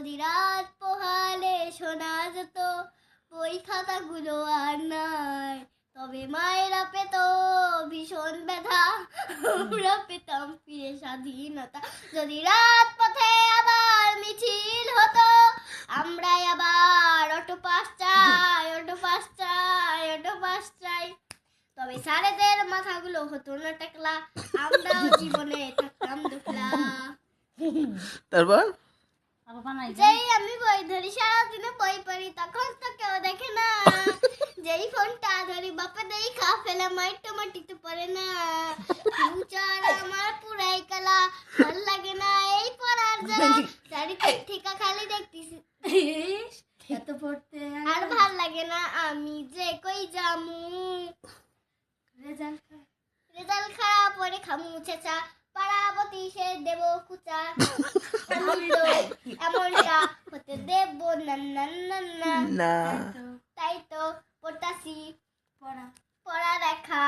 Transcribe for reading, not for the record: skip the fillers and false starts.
যদি রাত পোহালে শোনা যেত বই খাতাগুলো আর নাই, তবে মায়েরা পেত ভীষণ ব্যথা, আমরা পেতাম ফিরে স্বাধীনতা। যদি রাত পথে আবার মিছিল হতো, আমরা আবার অটো পাস চাই, অটো পাস চাই, অটো পাস চাই। তবে স্যারেদের মাথাগুলো হতো না টেকলা, আমরাও জীবনে থাকতাম দুখলা। তারপর যেই আমি বই ধরি সারাদিনে বই পড়ি, তখন তো কেউ দেখে না। যেই ফোনটা ধরি বাপে দেখা ফেলে, মাইটো মাটিতে পড়ে না। ফিউচার আমার পুরাই কালা, ভাল লাগে না এই পড়ার জ্বালা। চারিদিক থেকে খালি দেখতেছি এত পড়তে আর ভাল লাগে না, আমি যে কই জামু। রেজাল্ট খারাপ পরে খামু চেঁচা, পাড়াবতী সে দেব কুচা। আমি তো এমনটা হতে দেব না না না না। না তাই তো পড়তাছি পড়া পড়া দেখা।